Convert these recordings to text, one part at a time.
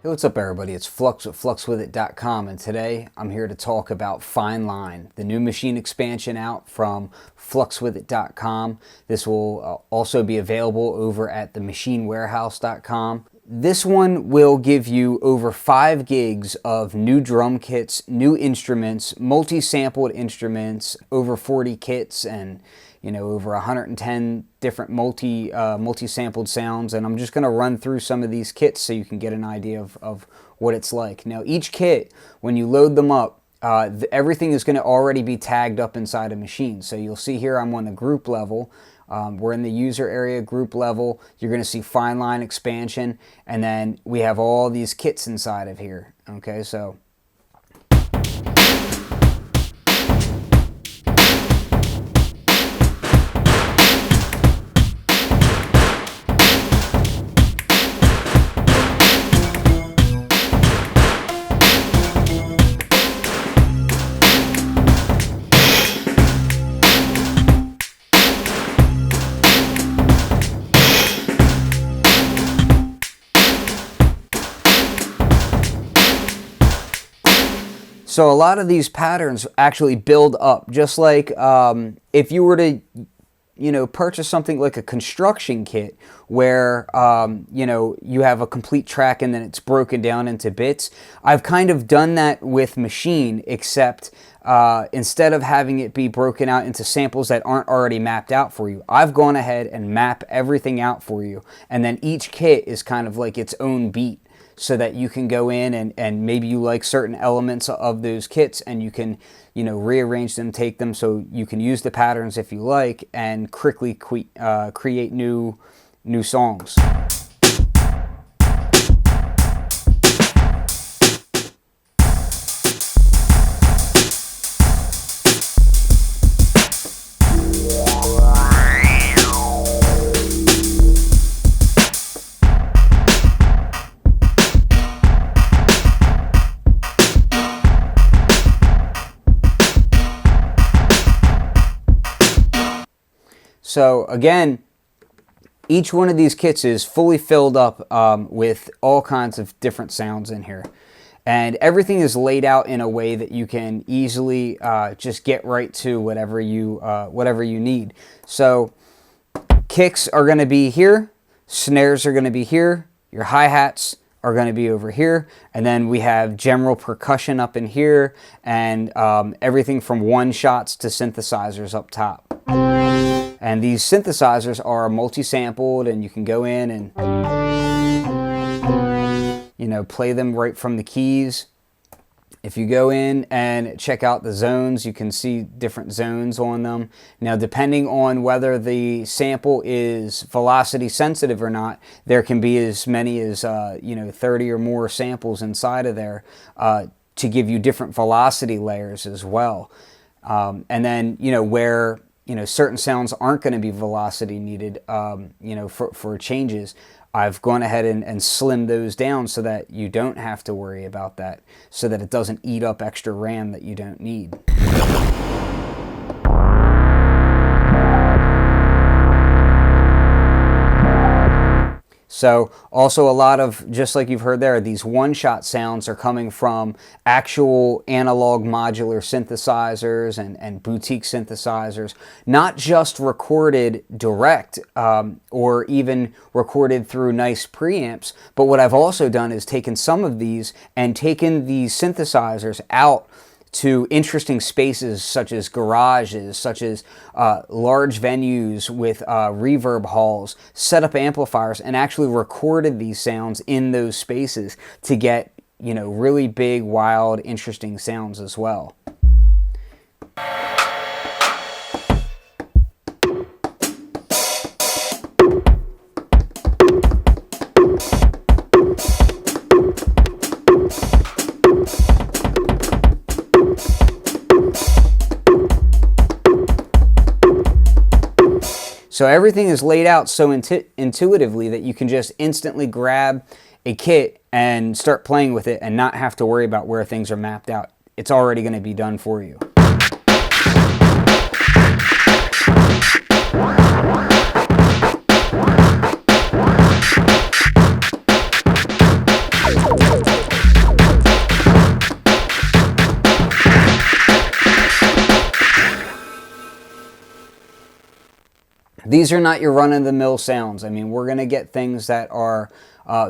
Hey, what's up everybody? It's Flux at Fluxwithit.com, and today I'm here to talk about FineLine, the new machine expansion out from Fluxwithit.com. This will also be available over at themachinewarehouse.com. This one will give you over 5 gigs of new drum kits, new instruments, multi-sampled instruments, over 40 kits, and over 110 different multi-sampled sounds. And I'm just going to run through some of these kits so you can get an idea of what it's like. Now, each kit, when you load them up, everything is going to already be tagged up inside a machine. So you'll see here I'm on the group level. We're in the user area group level. You're going to see FineLine expansion, and then we have all these kits inside of here. Okay, so So a lot of these patterns actually build up, just like if you were to, purchase something like a construction kit where, you have a complete track and then it's broken down into bits. I've kind of done that with Maschine, except instead of having it be broken out into samples that aren't already mapped out for you, I've gone ahead and mapped everything out for you. And then each kit is kind of like its own beat, so that you can go in and maybe you like certain elements of those kits and you can, rearrange them, take them, so you can use the patterns if you like and quickly create new songs. So again, each one of these kits is fully filled up with all kinds of different sounds in here. And everything is laid out in a way that you can easily just get right to whatever you need. So kicks are going to be here, snares are going to be here, your hi-hats are going to be over here, and then we have general percussion up in here, and everything from one-shots to synthesizers up top. And these synthesizers are multi-sampled, and you can go in and play them right from the keys. If you go in and check out the zones, you can see different zones on them. Now, depending on whether the sample is velocity sensitive or not, there can be as many as 30 or more samples inside of there to give you different velocity layers as well. And then where certain sounds aren't going to be velocity needed, for changes, I've gone ahead and slimmed those down so that you don't have to worry about that, so that it doesn't eat up extra RAM that you don't need. So also a lot of, just like you've heard there, these one-shot sounds are coming from actual analog modular synthesizers and boutique synthesizers, not just recorded direct or even recorded through nice preamps, but what I've also done is taken some of these and taken these synthesizers out to interesting spaces such as garages, such as large venues with reverb halls, set up amplifiers, and actually recorded these sounds in those spaces to get, really big, wild, interesting sounds as well. So everything is laid out so intuitively that you can just instantly grab a kit and start playing with it and not have to worry about where things are mapped out. It's already going to be done for you. These are not your run-of-the-mill sounds. I mean, we're going to get things that are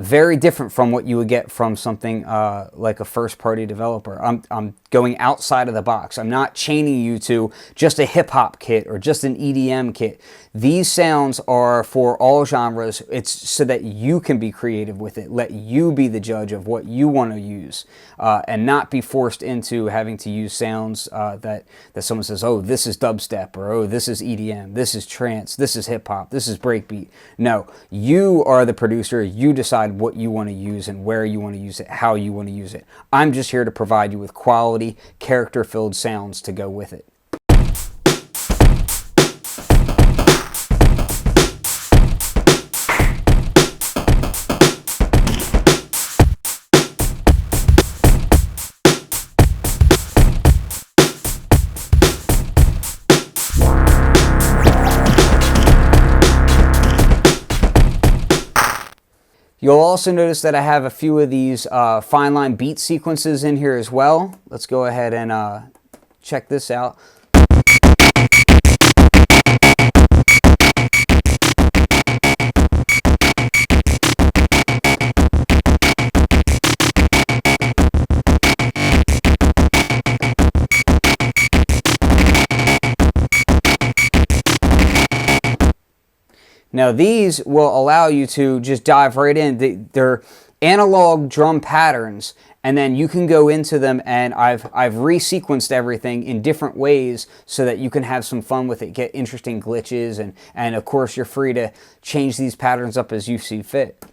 very different from what you would get from something like a first-party developer. I'm going outside of the box. I'm not chaining you to just a hip-hop kit or just an EDM kit. These sounds are for all genres. It's so that you can be creative with it. Let you be the judge of what you want to use, and not be forced into having to use sounds that someone says, oh, this is dubstep, or oh, this is EDM, this is trance, this is hip-hop, this is breakbeat. No, you are the producer. You decide what you want to use and where you want to use it, how you want to use it. I'm just here to provide you with quality, character-filled sounds to go with it. You'll also notice that I have a few of these FineLine beat sequences in here as well. Let's go ahead and check this out. Now these will allow you to just dive right in. They're analog drum patterns, and then you can go into them, and I've resequenced everything in different ways so that you can have some fun with it, get interesting glitches, and of course you're free to change these patterns up as you see fit.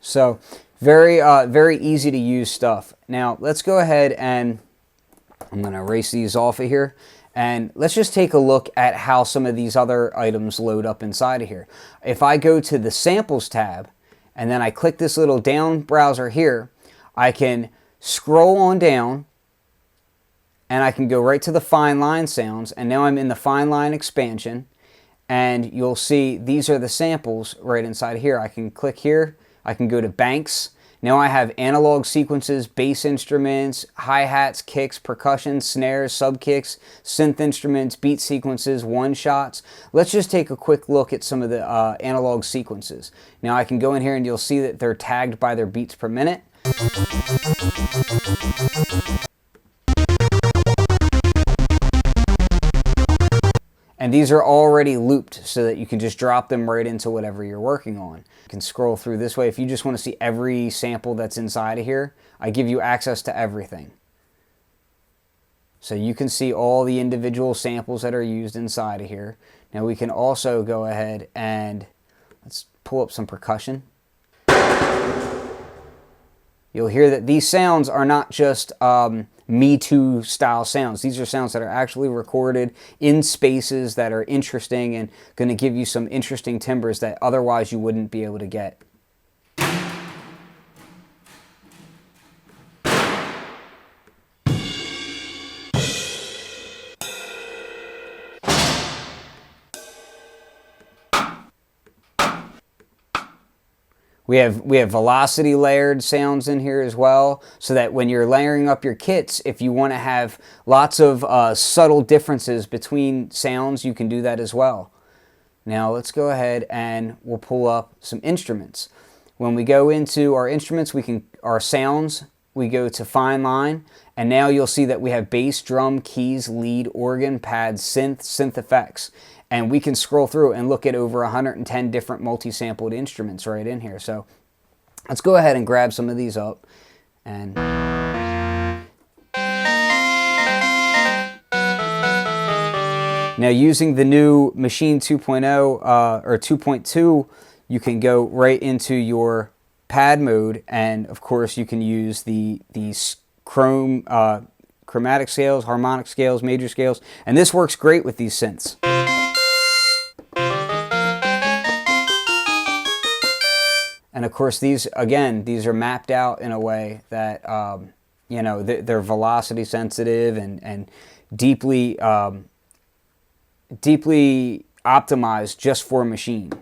So very easy to use stuff. Now let's go ahead and I'm going to erase these off of here, and let's just take a look at how some of these other items load up inside of here. If I go to the Samples tab and then I click this little down browser here, I can scroll on down and I can go right to the FineLine sounds, and now I'm in the FineLine expansion, and you'll see these are the samples right inside here. I can click here. I can go to banks. Now I have analog sequences, bass instruments, hi-hats, kicks, percussion, snares, sub-kicks, synth instruments, beat sequences, one-shots. Let's just take a quick look at some of the analog sequences. Now I can go in here and you'll see that they're tagged by their beats per minute. And these are already looped so that you can just drop them right into whatever you're working on. You can scroll through this way. If you just want to see every sample that's inside of here, I give you access to everything. So you can see all the individual samples that are used inside of here. Now we can also go ahead and let's pull up some percussion. You'll hear that these sounds are not just Me Too style sounds. These are sounds that are actually recorded in spaces that are interesting and going to give you some interesting timbres that otherwise you wouldn't be able to get. We have velocity layered sounds in here as well, so that when you're layering up your kits, if you want to have lots of subtle differences between sounds, you can do that as well. Now let's go ahead and we'll pull up some instruments. When we go into our instruments, our sounds, we go to FineLine, and now you'll see that we have bass, drum, keys, lead, organ, pads, synth effects. And we can scroll through and look at over 110 different multi-sampled instruments right in here. So let's go ahead and grab some of these up. And now using the new Maschine 2.0 or 2.2, you can go right into your pad mode, and of course you can use these chromatic scales, harmonic scales, major scales, and this works great with these synths. And of course, these are mapped out in a way that you know, they're velocity sensitive and deeply deeply optimized just for Maschine.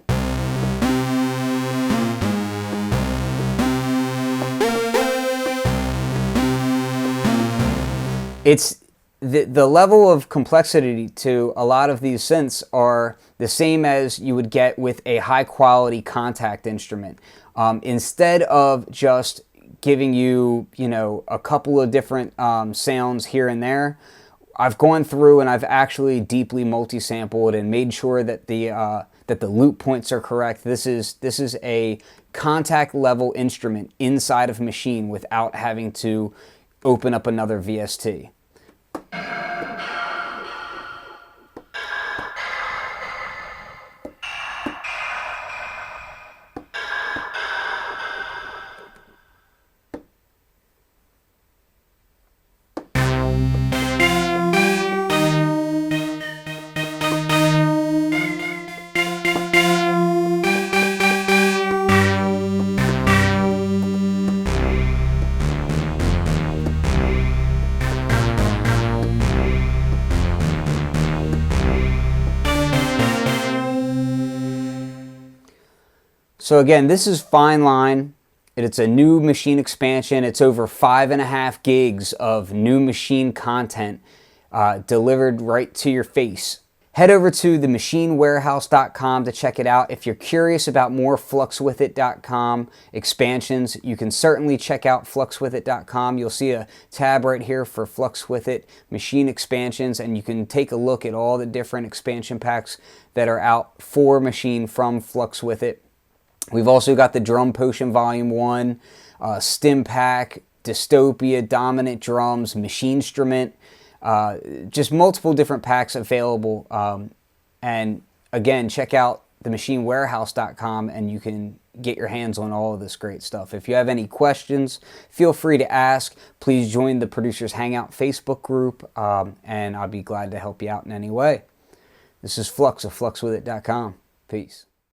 It's the level of complexity to a lot of these synths are the same as you would get with a high quality contact instrument. Instead of just giving you, you know, a couple of different sounds here and there, I've gone through and I've actually deeply multi-sampled and made sure that the loop points are correct. This is a contact level instrument inside of Maschine without having to open up another VST. So again, this is FineLine. It's a new Maschine expansion. It's over 5.5 gigs of new Maschine content delivered right to your face. Head over to the machinewarehouse.com to check it out. If you're curious about more Fluxwithit.com expansions, you can certainly check out Fluxwithit.com. You'll see a tab right here for Fluxwithit Maschine expansions, and you can take a look at all the different expansion packs that are out for Maschine from Fluxwithit. We've also got the Drum Potion Volume 1, Stim Pack, Dystopia, Dominant Drums, Maschine Instrument, just multiple different packs available. And again, check out the machinewarehouse.com and you can get your hands on all of this great stuff. If you have any questions, feel free to ask. Please join the Producers Hangout Facebook group, and I'll be glad to help you out in any way. This is Flux of Fluxwithit.com. Peace.